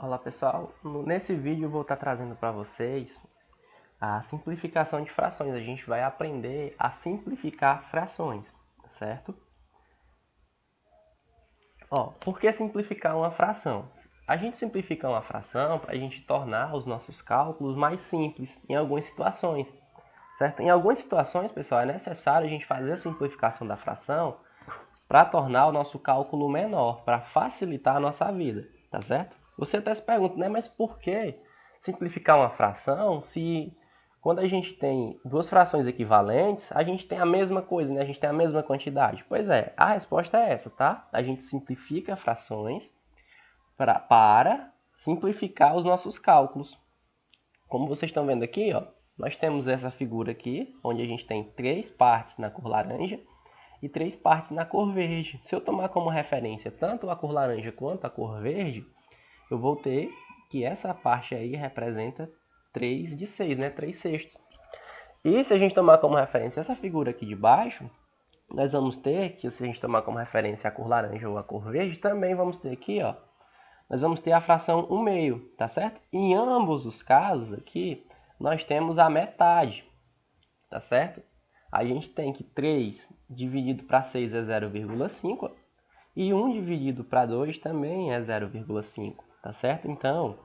Olá pessoal, nesse vídeo eu vou estar trazendo para vocês a simplificação de frações. A gente vai aprender a simplificar frações, certo? Por que simplificar uma fração? A gente simplifica uma fração para a gente tornar os nossos cálculos mais simples em algumas situações, certo? Em algumas situações, pessoal, é necessário a gente fazer a simplificação da fração para tornar o nosso cálculo menor, para facilitar a nossa vida, tá certo? Você até se pergunta, né? Mas por que simplificar uma fração se quando a gente tem duas frações equivalentes, a gente tem a mesma coisa, né? A gente tem a mesma quantidade? Pois é, a resposta é essa, tá? A gente simplifica frações para simplificar os nossos cálculos. Como vocês estão vendo aqui, ó, nós temos essa figura aqui, onde a gente tem 3 partes na cor laranja e 3 partes na cor verde. Se eu tomar como referência tanto a cor laranja quanto a cor verde, eu vou ter que essa parte aí representa 3 de 6, né? 3 sextos. E se a gente tomar como referência essa figura aqui de baixo, nós vamos ter que, se a gente tomar como referência a cor laranja ou a cor verde, também vamos ter aqui, ó, nós vamos ter a fração 1/2, tá certo? Em ambos os casos aqui, nós temos a metade, tá certo? A gente tem que 3 dividido para 6 é 0,5 e 1 dividido para 2 também é 0,5, tá certo? Então,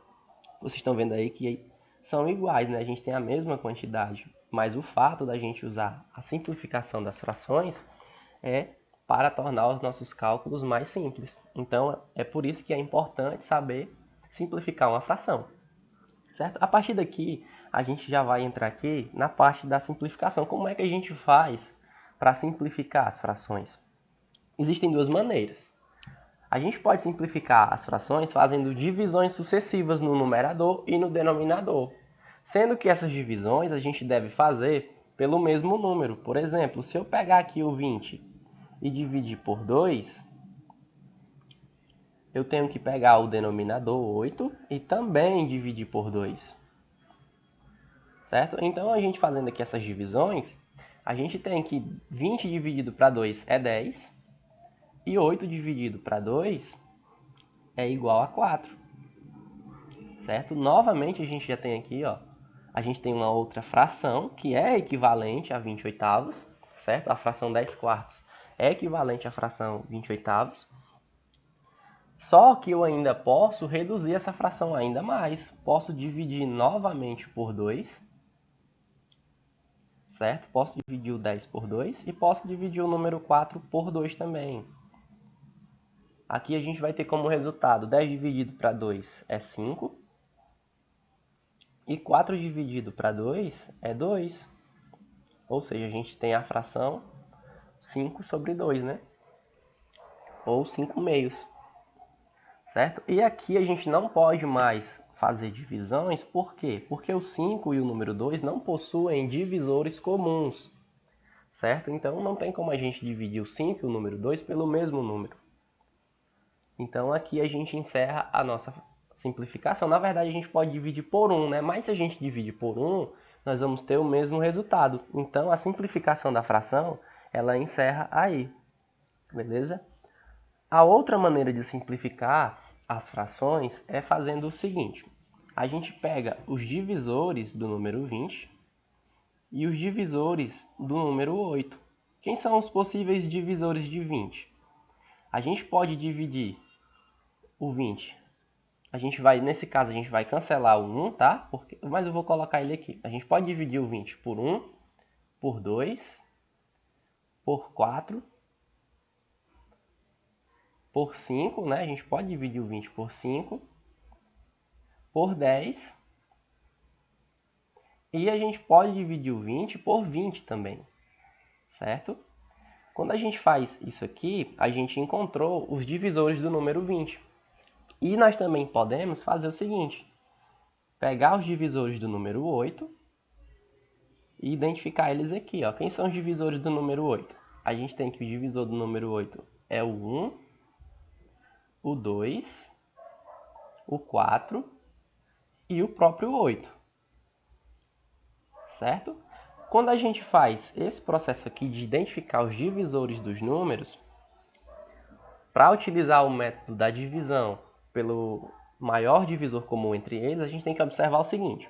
vocês estão vendo aí que são iguais, né? A gente tem a mesma quantidade, mas o fato da gente usar a simplificação das frações é para tornar os nossos cálculos mais simples. Então, é por isso que é importante saber simplificar uma fração, certo? A partir daqui, a gente já vai entrar aqui na parte da simplificação. Como é que a gente faz para simplificar as frações? Existem duas maneiras. A gente pode simplificar as frações fazendo divisões sucessivas no numerador e no denominador, sendo que essas divisões a gente deve fazer pelo mesmo número. Por exemplo, se eu pegar aqui o 20 e dividir por 2, eu tenho que pegar o denominador 8 e também dividir por 2. Certo? Então, a gente fazendo aqui essas divisões, a gente tem que 20 dividido para 2 é 10 e 8 dividido para 2 é igual a 4. Certo? Novamente, a gente já tem aqui, ó, a gente tem uma outra fração que é equivalente a 20 oitavos, certo? A fração 10 quartos é equivalente à fração 20 oitavos. Só que eu ainda posso reduzir essa fração ainda mais. Posso dividir novamente por 2, certo? Posso dividir o 10 por 2 e posso dividir o número 4 por 2 também. Aqui a gente vai ter como resultado 10 dividido para 2 é 5. E 4 dividido para 2 é 2. Ou seja, a gente tem a fração 5 sobre 2, né? Ou 5 meios. Certo? E aqui a gente não pode mais fazer divisões, por quê? Porque o 5 e o número 2 não possuem divisores comuns, certo? Então não tem como a gente dividir o 5 e o número 2 pelo mesmo número. Então aqui a gente encerra a nossa simplificação. Na verdade a gente pode dividir por 1, né? Mas se a gente divide por 1, nós vamos ter o mesmo resultado. Então a simplificação da fração, ela encerra aí, beleza? A outra maneira de simplificar as frações é fazendo o seguinte. A gente pega os divisores do número 20 e os divisores do número 8. Quem são os possíveis divisores de 20? A gente pode dividir o 20. Nesse caso, a gente vai cancelar o 1, tá? Mas eu vou colocar ele aqui. A gente pode dividir o 20 por 1, por 2, por 4, por 5, né? A gente pode dividir o 20 por 5, por 10, e a gente pode dividir o 20 por 20 também, certo? Quando a gente faz isso aqui, a gente encontrou os divisores do número 20. E nós também podemos fazer o seguinte, pegar os divisores do número 8 e identificar eles aqui, ó. Quem são os divisores do número 8? A gente tem que o divisor do número 8 é o 1, o 2, o 4 e o próprio 8, certo? Quando a gente faz esse processo aqui de identificar os divisores dos números, para utilizar o método da divisão pelo maior divisor comum entre eles, a gente tem que observar o seguinte.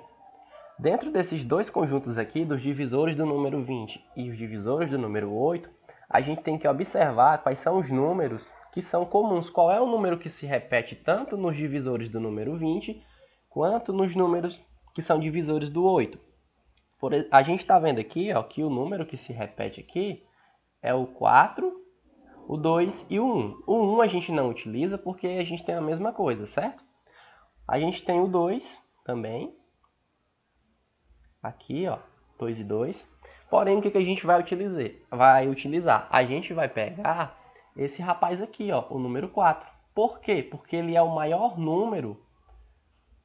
Dentro desses dois conjuntos aqui, dos divisores do número 20 e os divisores do número 8, a gente tem que observar quais são os números que são comuns. Qual é o número que se repete tanto nos divisores do número 20, quanto nos números que são divisores do 8. A gente está vendo aqui que o número que se repete aqui é o 4, o 2 e o 1. O 1 a gente não utiliza porque a gente tem a mesma coisa, certo? A gente tem o 2 também. Aqui, 2 e 2. Porém, o que a gente vai utilizar? A gente vai pegar esse rapaz aqui, o número 4. Por quê? Porque ele é o maior número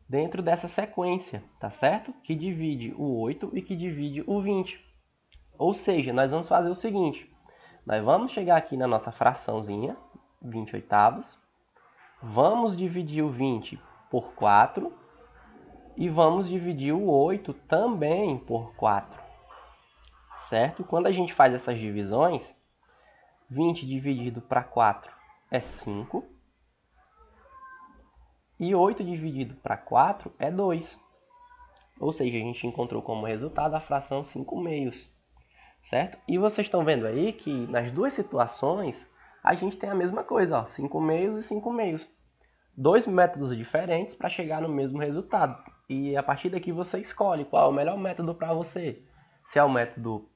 dentro dessa sequência, tá certo? Que divide o 8 e que divide o 20. Ou seja, nós vamos fazer o seguinte. Nós vamos chegar aqui na nossa fraçãozinha, 20 oitavos. Vamos dividir o 20 por 4. E vamos dividir o 8 também por 4. Certo? Quando a gente faz essas divisões, 20 dividido para 4 é 5. E 8 dividido para 4 é 2. Ou seja, a gente encontrou como resultado a fração 5 meios. Certo? E vocês estão vendo aí que nas duas situações a gente tem a mesma coisa, 5 meios e 5 meios. Dois métodos diferentes para chegar no mesmo resultado. E a partir daqui você escolhe qual é o melhor método para você. Se é o método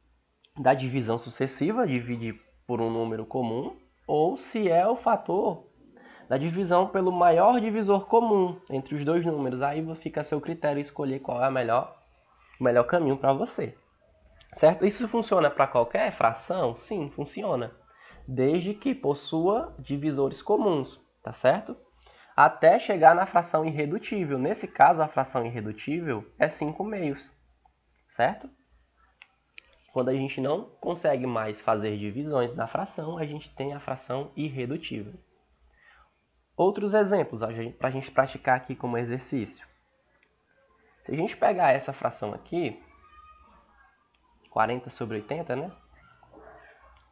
da divisão sucessiva, dividir por um número comum, ou se é o fator da divisão pelo maior divisor comum entre os dois números. Aí fica a seu critério escolher qual é o melhor caminho para você. Certo? Isso funciona para qualquer fração? Sim, funciona. Desde que possua divisores comuns, tá certo? Até chegar na fração irredutível. Nesse caso, a fração irredutível é 5 meios, certo? Quando a gente não consegue mais fazer divisões na fração, a gente tem a fração irredutível. Outros exemplos para a gente praticar aqui como exercício. Se a gente pegar essa fração aqui, 40 sobre 80, né?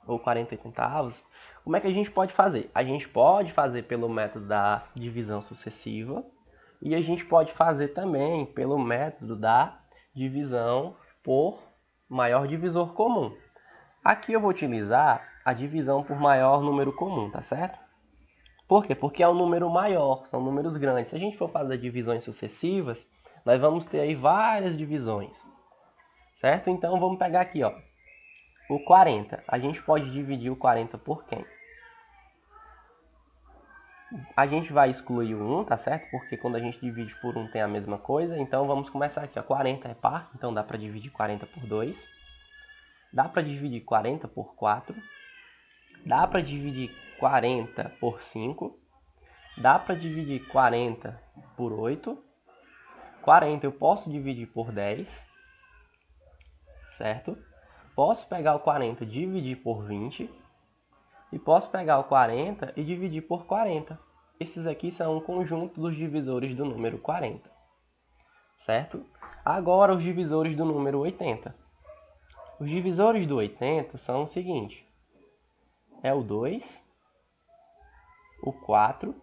Ou 40 oitavos, como é que a gente pode fazer? A gente pode fazer pelo método da divisão sucessiva e a gente pode fazer também pelo método da divisão por maior divisor comum. Aqui eu vou utilizar a divisão por maior número comum, tá certo? Por quê? Porque é um número maior, são números grandes. Se a gente for fazer divisões sucessivas, nós vamos ter aí várias divisões, certo? Então vamos pegar aqui, o 40. A gente pode dividir o 40 por quem? A gente vai excluir o 1, tá certo? Porque quando a gente divide por 1 tem a mesma coisa. Então vamos começar aqui, 40 é par, então dá para dividir 40 por 2. Dá para dividir 40 por 4. Dá para dividir 40 por 5. Dá para dividir 40 por 8. 40 eu posso dividir por 10. Certo? Posso pegar o 40 e dividir por 20. E posso pegar o 40 e dividir por 40. Esses aqui são um conjunto dos divisores do número 40. Certo? Agora os divisores do número 80. Os divisores do 80 são o seguinte. É o 2, o 4,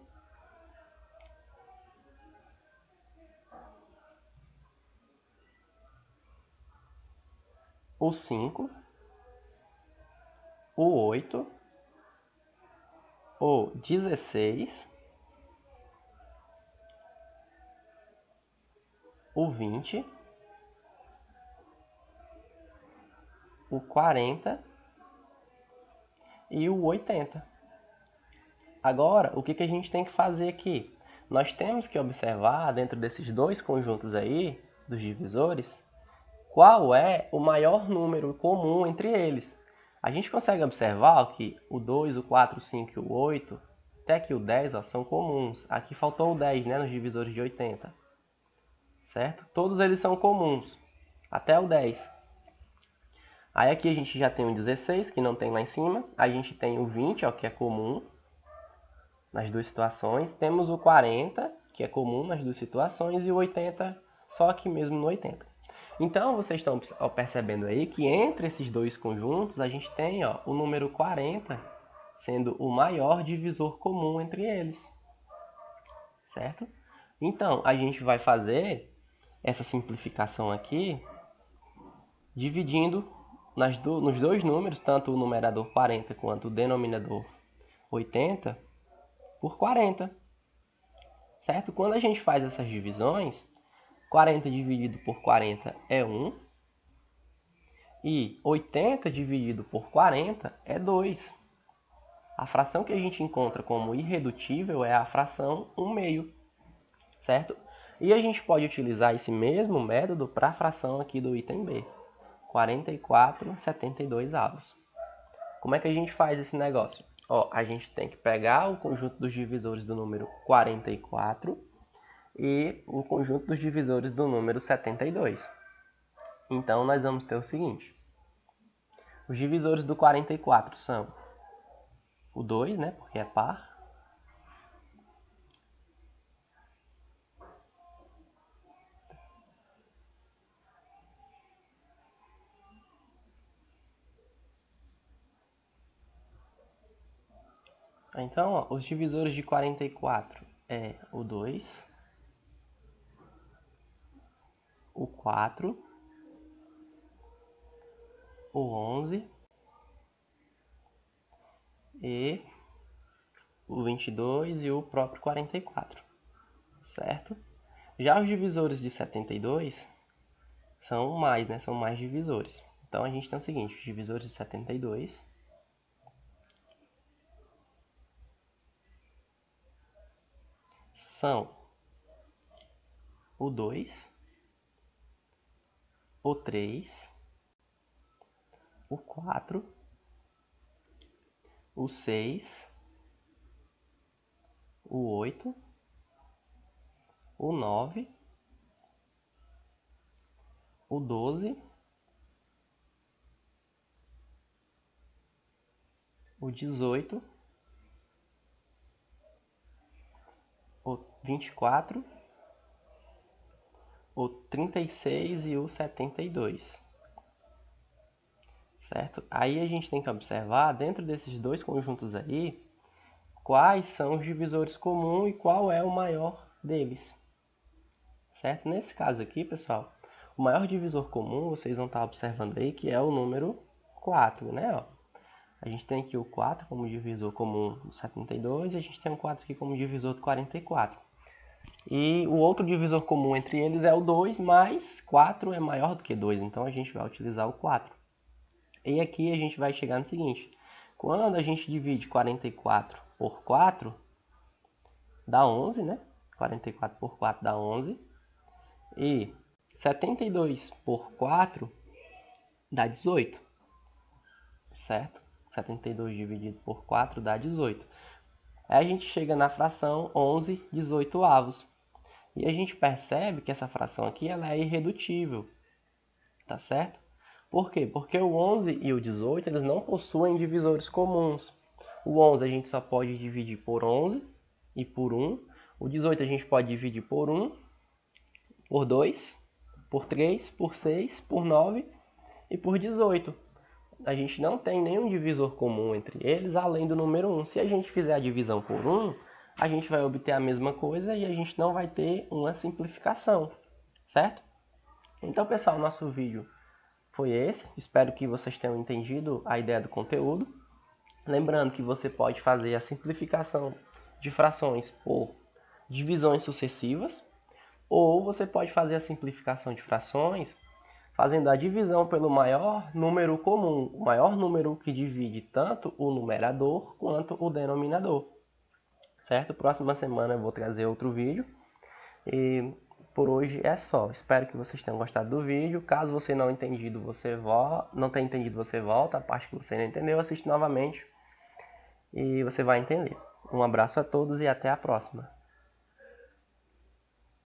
o 5, o 8, o 16, o 20, o 40 e o 80. Agora, o que a gente tem que fazer aqui? Nós temos que observar, dentro desses dois conjuntos aí, dos divisores, qual é o maior número comum entre eles. A gente consegue observar que o 2, o 4, o 5 e o 8, até que o 10 são comuns. Aqui faltou o 10, né, nos divisores de 80. Certo? Todos eles são comuns, até o 10. Aí aqui a gente já tem o 16, que não tem lá em cima. A gente tem o 20, que é comum nas duas situações. Temos o 40, que é comum nas duas situações. E o 80, só aqui mesmo no 80. Então, vocês estão percebendo aí que entre esses dois conjuntos, a gente tem o número 40 sendo o maior divisor comum entre eles. Certo? Então, a gente vai fazer essa simplificação aqui dividindo nos dois números, tanto o numerador 40 quanto o denominador 80, por 40. Certo? Quando a gente faz essas divisões, 40 dividido por 40 é 1. E 80 dividido por 40 é 2. A fração que a gente encontra como irredutível é a fração 1/2. Certo? E a gente pode utilizar esse mesmo método para a fração aqui do item B. 44/72. Como é que a gente faz esse negócio? Ó, a gente tem que pegar o conjunto dos divisores do número 44 e o conjunto dos divisores do número 72. Então, nós vamos ter o seguinte. Os divisores do 44 são o 2, né, porque é par. Então, ó, os divisores de 44 é o 2, o 4, o 11 e o 22 e o próprio 44, certo? Já os divisores de 72 são mais, né? São mais divisores. Então, a gente tem o seguinte, os divisores de 72 são o 2, o 3, o 4, o 6, o 8, o 9, o 12, o 18, o 24, o 36 e o 72. Certo? Aí a gente tem que observar, dentro desses dois conjuntos aí, quais são os divisores comuns e qual é o maior deles. Certo? Nesse caso aqui, pessoal, o maior divisor comum, vocês vão estar observando aí, que é o número 4, né? Ó, a gente tem aqui o 4 como divisor comum do 72 e a gente tem o 4 aqui como divisor do 44. E o outro divisor comum entre eles é o 2, mas 4 é maior do que 2, então a gente vai utilizar o 4. E aqui a gente vai chegar no seguinte, quando a gente divide 44 por 4, dá 11, né? 44 por 4 dá 11. E 72 por 4 dá 18, certo? 72 dividido por 4 dá 18. Aí a gente chega na fração 11/18. E a gente percebe que essa fração aqui ela é irredutível, tá certo? Por quê? Porque o 11 e o 18 eles não possuem divisores comuns. O 11 a gente só pode dividir por 11 e por 1. O 18 a gente pode dividir por 1, por 2, por 3, por 6, por 9 e por 18. A gente não tem nenhum divisor comum entre eles, além do número 1. Se a gente fizer a divisão por 1, a gente vai obter a mesma coisa e a gente não vai ter uma simplificação, certo? Então, pessoal, nosso vídeo foi esse. Espero que vocês tenham entendido a ideia do conteúdo. Lembrando que você pode fazer a simplificação de frações por divisões sucessivas, ou você pode fazer a simplificação de frações fazendo a divisão pelo maior número comum, o maior número que divide tanto o numerador quanto o denominador. Certo? Próxima semana eu vou trazer outro vídeo. E por hoje é só. Espero que vocês tenham gostado do vídeo. Caso você não tenha entendido, você volta. A parte que você não entendeu, assiste novamente e você vai entender. Um abraço a todos e até a próxima.